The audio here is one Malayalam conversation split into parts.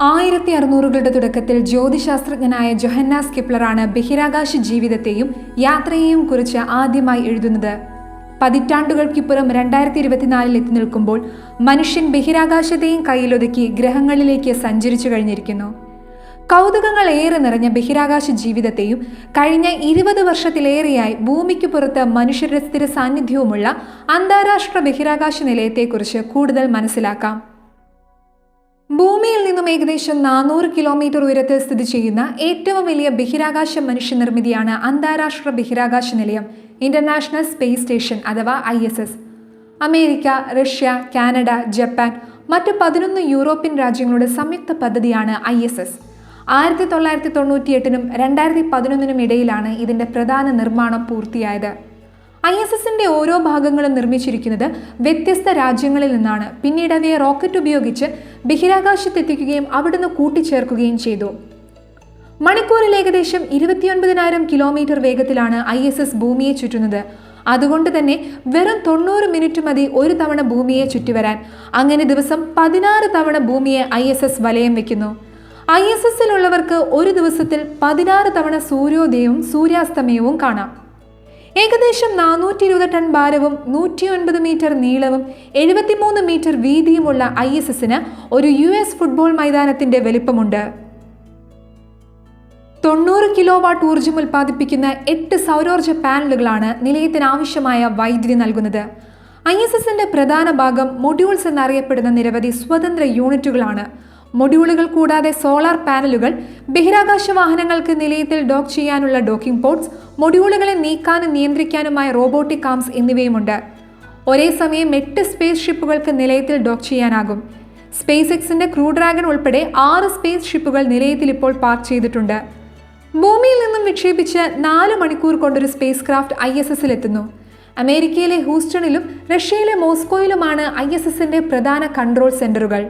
1600കളുടെ തുടക്കത്തിൽ ജ്യോതിശാസ്ത്രജ്ഞനായ ജൊഹന്നാസ് കെപ്ലറാണ് ബഹിരാകാശ ജീവിതത്തെയും യാത്രയെയും കുറിച്ച് ആദ്യമായി എഴുതുന്നത്. പതിറ്റാണ്ടുകൾക്കിപ്പുറം 2024 എത്തി നിൽക്കുമ്പോൾ മനുഷ്യൻ ബഹിരാകാശത്തെയും കയ്യിലൊതുക്കി ഗ്രഹങ്ങളിലേക്ക് സഞ്ചരിച്ചു കഴിഞ്ഞിരിക്കുന്നു. കൗതുകങ്ങൾ ഏറെ നിറഞ്ഞ ബഹിരാകാശ ജീവിതത്തെയും കഴിഞ്ഞ 20 വർഷത്തിലേറെയായി ഭൂമിക്ക് പുറത്ത് മനുഷ്യരുടെ സ്ഥിര സാന്നിധ്യവുമുള്ള അന്താരാഷ്ട്ര ബഹിരാകാശ നിലയത്തെക്കുറിച്ച് കൂടുതൽ മനസ്സിലാക്കാം. ഭൂമിയിൽ നിന്നും ഏകദേശം 400 കിലോമീറ്റർ ഉയരത്തിൽ സ്ഥിതി ചെയ്യുന്ന ഏറ്റവും വലിയ ബഹിരാകാശ മനുഷ്യനിർമ്മിതിയാണ് അന്താരാഷ്ട്ര ബഹിരാകാശ നിലയം ഇന്റർനാഷണൽ സ്പേസ് സ്റ്റേഷൻ അഥവാ ISS. American, Russia, Canada, Japan, മറ്റ് 11 യൂറോപ്യൻ രാജ്യങ്ങളുടെ സംയുക്ത പദ്ധതിയാണ് ISS. 1998നും 2011നും ഇടയിലാണ് ഇതിന്റെ പ്രധാന നിർമ്മാണം പൂർത്തിയായത്. ISSന്റെ ഓരോ ഭാഗങ്ങളും നിർമ്മിച്ചിരിക്കുന്നത് വ്യത്യസ്ത രാജ്യങ്ങളിൽ നിന്നാണ്. പിന്നീട് അവയെ റോക്കറ്റ് ഉപയോഗിച്ച് ബഹിരാകാശത്തെത്തിക്കുകയും അവിടുന്ന് കൂട്ടിച്ചേർക്കുകയും ചെയ്തു. മണിക്കൂറിൽ ഏകദേശം 29,000 കിലോമീറ്റർ വേഗത്തിലാണ് ISS ഭൂമിയെ ചുറ്റുന്നത്. അതുകൊണ്ട് തന്നെ വെറും 90 മിനിറ്റ് മതി ഒരു തവണ ഭൂമിയെ ചുറ്റിവരാൻ. അങ്ങനെ ദിവസം 16 തവണ ഭൂമിയെ ISS വലയം വെക്കുന്നു. ISSലുള്ളവർക്ക് ഒരു ദിവസത്തിൽ 16 തവണ സൂര്യോദയവും സൂര്യാസ്തമയവും കാണാം. ഏകദേശം 420 ടൺ ഭാരവും 109 മീറ്റർ നീളവും 73 മീറ്റർ വീതിയുമുള്ള ISSന് ഒരു US ഫുട്ബോൾ മൈതാനത്തിന്റെ വലിപ്പമുണ്ട്. 90 കിലോ വാട്ട് ഊർജ്ജം ഉൽപ്പാദിപ്പിക്കുന്ന 8 സൗരോർജ്ജ പാനലുകളാണ് നിലയത്തിന് ആവശ്യമായ വൈദ്യുതി നൽകുന്നത്. ISSന്റെ പ്രധാന ഭാഗം മൊഡ്യൂൾസ് എന്നറിയപ്പെടുന്ന നിരവധി സ്വതന്ത്ര യൂണിറ്റുകളാണ്. മൊഡ്യൂളുകൾ കൂടാതെ സോളാർ പാനലുകൾ, ബഹിരാകാശ വാഹനങ്ങൾക്ക് നിലയത്തിൽ ഡോക്ക് ചെയ്യാനുള്ള ഡോക്കിംഗ് പോഡ്സ്, മൊഡ്യൂളുകളെ നീക്കാനും നിയന്ത്രിക്കാനുമായ റോബോട്ടിക് ആംസ് എന്നിവയുമുണ്ട്. ഒരേ സമയം 8 സ്പേസ് ഷിപ്പുകൾക്ക് നിലയത്തിൽ ഡോക്ക് ചെയ്യാനാകും. സ്പേസ് എക്സിന്റെ ക്രൂ ഡ്രാഗൺ ഉൾപ്പെടെ 6 സ്പേസ് ഷിപ്പുകൾ നിലയത്തിൽ ഇപ്പോൾ പാർക്ക് ചെയ്തിട്ടുണ്ട്. ഭൂമിയിൽ നിന്നും വിക്ഷേപിച്ച് 4 മണിക്കൂർ കൊണ്ടൊരു സ്പേസ് ക്രാഫ്റ്റ് ISSലെത്തുന്നു. അമേരിക്കയിലെ ഹൂസ്റ്റണിലും റഷ്യയിലെ മോസ്കോയിലുമാണ് ISSന്റെ പ്രധാന കൺട്രോൾ സെന്ററുകൾ.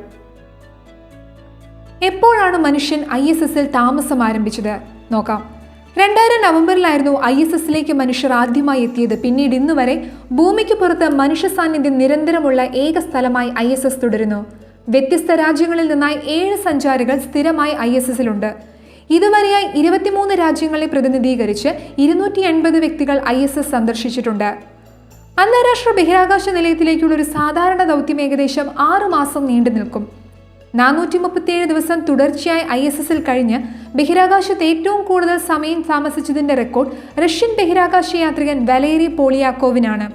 എപ്പോഴാണ് മനുഷ്യൻ ISSൽ താമസം ആരംഭിച്ചത് നോക്കാം. 2000 നവംബറിലായിരുന്നു ISSലേക്ക് മനുഷ്യർ ആദ്യമായി എത്തിയത്. പിന്നീട് ഇന്നുവരെ ഭൂമിക്ക് പുറത്ത് മനുഷ്യ സാന്നിധ്യം നിരന്തരമുള്ള ഏക സ്ഥലമായി ISS തുടരുന്നു. വ്യത്യസ്ത രാജ്യങ്ങളിൽ നിന്നായി 7 സഞ്ചാരികൾ സ്ഥിരമായി ISSലുണ്ട്. ഇതുവരെയായി 23 രാജ്യങ്ങളെ പ്രതിനിധീകരിച്ച് 280 വ്യക്തികൾ ISS സന്ദർശിച്ചിട്ടുണ്ട്. അന്താരാഷ്ട്ര ബഹിരാകാശ നിലയത്തിലേക്കുള്ള ഒരു സാധാരണ ദൗത്യം ഏകദേശം 6 മാസം നീണ്ടു നിൽക്കും. 437 ദിവസം തുടർച്ചയായി ISSൽ കഴിഞ്ഞ് ബഹിരാകാശത്ത് ഏറ്റവും കൂടുതൽ സമയം താമസിച്ചതിന്റെ റെക്കോർഡ് റഷ്യൻ ബഹിരാകാശ യാത്രികൻ വലേറി പോളിയാക്കോവിനാണ്.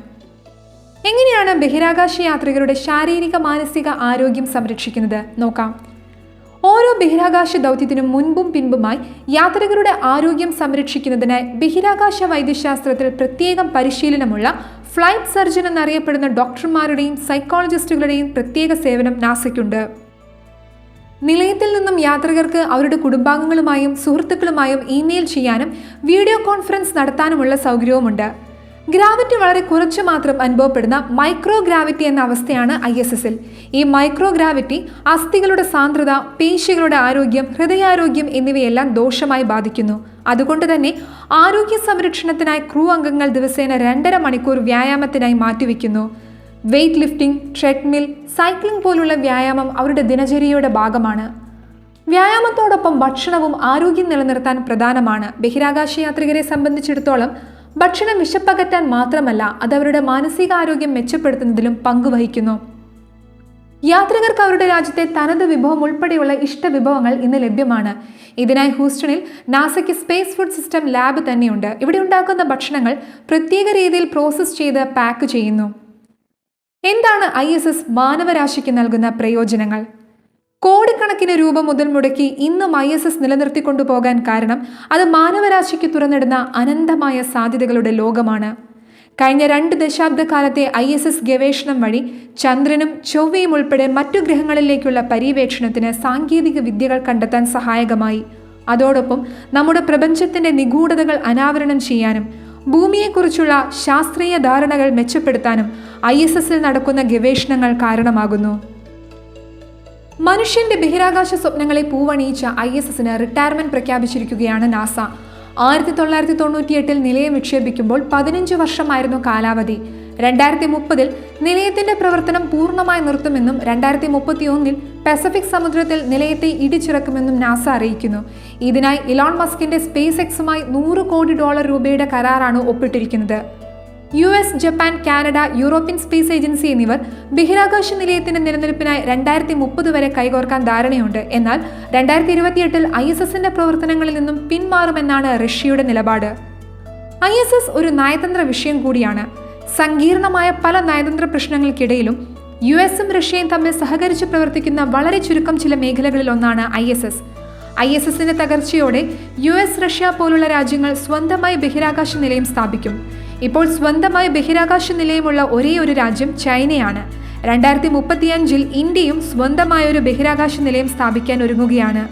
എങ്ങനെയാണ് ബഹിരാകാശ യാത്രികരുടെ ശാരീരിക മാനസിക ആരോഗ്യം സംരക്ഷിക്കുന്നത് നോക്കാം. ഓരോ ബഹിരാകാശ ദൗത്യത്തിനും മുൻപും പിൻപുമായി യാത്രികരുടെ ആരോഗ്യം സംരക്ഷിക്കുന്നതിനായി ബഹിരാകാശ വൈദ്യശാസ്ത്രത്തിൽ പ്രത്യേകം പരിശീലനമുള്ള ഫ്ലൈറ്റ് സർജൻ എന്നറിയപ്പെടുന്ന ഡോക്ടർമാരുടെയും സൈക്കോളജിസ്റ്റുകളുടെയും പ്രത്യേക സേവനം നാസയ്ക്കുണ്ട്. നിലയത്തിൽ നിന്നും യാത്രികർക്ക് അവരുടെ കുടുംബാംഗങ്ങളുമായും സുഹൃത്തുക്കളുമായും ഇമെയിൽ ചെയ്യാനും വീഡിയോ കോൺഫറൻസ് നടത്താനുമുള്ള സൗകര്യവുമുണ്ട്. ഗ്രാവിറ്റി വളരെ കുറച്ച് മാത്രം അനുഭവപ്പെടുന്ന മൈക്രോ ഗ്രാവിറ്റി എന്ന അവസ്ഥയാണ് ISSൽ. ഈ മൈക്രോ ഗ്രാവിറ്റി അസ്ഥികളുടെ സാന്ദ്രത, പേശികളുടെ ആരോഗ്യം, ഹൃദയാരോഗ്യം എന്നിവയെല്ലാം ദോഷമായി ബാധിക്കുന്നു. അതുകൊണ്ട് തന്നെ ആരോഗ്യ സംരക്ഷണത്തിനായി ക്രൂ അംഗങ്ങൾ ദിവസേന 2.5 മണിക്കൂർ വ്യായാമത്തിനായി മാറ്റിവെക്കുന്നു. വെയ്റ്റ് ലിഫ്റ്റിംഗ്, ട്രെഡ്മിൽ, സൈക്ലിംഗ് പോലുള്ള വ്യായാമം അവരുടെ ദിനചര്യയുടെ ഭാഗമാണ്. വ്യായാമത്തോടൊപ്പം ഭക്ഷണവും ആരോഗ്യം നിലനിർത്താൻ പ്രധാനമാണ്. ബഹിരാകാശ യാത്രികരെ സംബന്ധിച്ചിടത്തോളം ഭക്ഷണം വിശപ്പകറ്റാൻ മാത്രമല്ല, അത് അവരുടെ മാനസികാരോഗ്യം മെച്ചപ്പെടുത്തുന്നതിലും പങ്കുവഹിക്കുന്നു. യാത്രികർക്ക് അവരുടെ രാജ്യത്തെ തനത് വിഭവം ഉൾപ്പെടെയുള്ള ഇഷ്ടവിഭവങ്ങൾ ഇന്ന് ലഭ്യമാണ്. ഇതിനായി ഹൂസ്റ്റണിൽ നാസയ്ക്ക് സ്പേസ് ഫുഡ് സിസ്റ്റം ലാബ് തന്നെയുണ്ട്. ഇവിടെ ഉണ്ടാക്കുന്ന ഭക്ഷണങ്ങൾ പ്രത്യേക രീതിയിൽ പ്രോസസ് ചെയ്ത് പാക്ക് ചെയ്യുന്നു. എന്താണ് ISS മാനവരാശിക്ക് നൽകുന്ന പ്രയോജനങ്ങൾ? കോടിക്കണക്കിന് രൂപ മുതൽ മുടക്കി ഇന്നും ISS നിലനിർത്തിക്കൊണ്ടുപോകാൻ കാരണം അത് മാനവരാശിക്ക് തുറന്നിടുന്ന അനന്തമായ സാധ്യതകളുടെ ലോകമാണ്. കഴിഞ്ഞ 2 ദശാബ്ദക്കാലത്തെ ISS ഗവേഷണം വഴി ചന്ദ്രനും ചൊവ്വയും ഉൾപ്പെടെ മറ്റു ഗ്രഹങ്ങളിലേക്കുള്ള പര്യവേക്ഷണത്തിന് സാങ്കേതിക വിദ്യകൾ കണ്ടെത്താൻ സഹായകമായി. അതോടൊപ്പം നമ്മുടെ പ്രപഞ്ചത്തിന്റെ നിഗൂഢതകൾ അനാവരണം ചെയ്യാനും ഭൂമിയെക്കുറിച്ചുള്ള ശാസ്ത്രീയ ധാരണകൾ മെച്ചപ്പെടുത്താനും ISSൽ നടക്കുന്ന ഗവേഷണങ്ങൾ കാരണമാകുന്നു. മനുഷ്യന്റെ ബഹിരാകാശ സ്വപ്നങ്ങളെ പൂവണിയിച്ച ISSന് റിട്ടയർമെന്റ് പ്രഖ്യാപിച്ചിരിക്കുകയാണ് നാസ. 1998 നിലയം വിക്ഷേപിക്കുമ്പോൾ 15 വർഷമായിരുന്നു കാലാവധി. 2030 നിലയത്തിന്റെ പ്രവർത്തനം പൂർണ്ണമായി നിർത്തുമെന്നും 2031 പസഫിക് സമുദ്രത്തിൽ നിലയത്തെ ഇടിച്ചിറക്കുമെന്നും നാസ അറിയിക്കുന്നു. ഇതിനായി ഇലോൺ മസ്കിന്റെ സ്പേസ് എക്സുമായി $100 കോടി രൂപയുടെ കരാറാണ് ഒപ്പിട്ടിരിക്കുന്നത്. US, Japan, Canada, European space agency എന്നിവർ ബഹിരാകാശ നിലയത്തിന്റെ നിലനിൽപ്പിനായി 2030 വരെ കൈകോർക്കാൻ ധാരണയുണ്ട്. എന്നാൽ 2028 ISSന്റെ പ്രവർത്തനങ്ങളിൽ നിന്നും പിന്മാറുമെന്നാണ് റഷ്യയുടെ നിലപാട്. ISS ഒരു നയതന്ത്ര വിഷയം കൂടിയാണ്. സങ്കീർണമായ പല നയതന്ത്ര പ്രശ്നങ്ങൾക്കിടയിലും US-ഉം റഷ്യയും തമ്മിൽ സഹകരിച്ച് പ്രവർത്തിക്കുന്ന വളരെ ചുരുക്കം ചില മേഖലകളിൽ ഒന്നാണ് ISS. ISSന്റെ തകർച്ചയോടെ US, റഷ്യ പോലുള്ള രാജ്യങ്ങൾ സ്വന്തമായി ബഹിരാകാശ നിലയം സ്ഥാപിക്കും. ഇപ്പോൾ സ്വന്തമായി ബഹിരാകാശ നിലയമുള്ള ഒരേയൊരു രാജ്യം ചൈനയാണ്. 2035 ഇന്ത്യയും സ്വന്തമായൊരു ബഹിരാകാശ നിലയം സ്ഥാപിക്കാൻ ഒരുങ്ങുകയാണ്.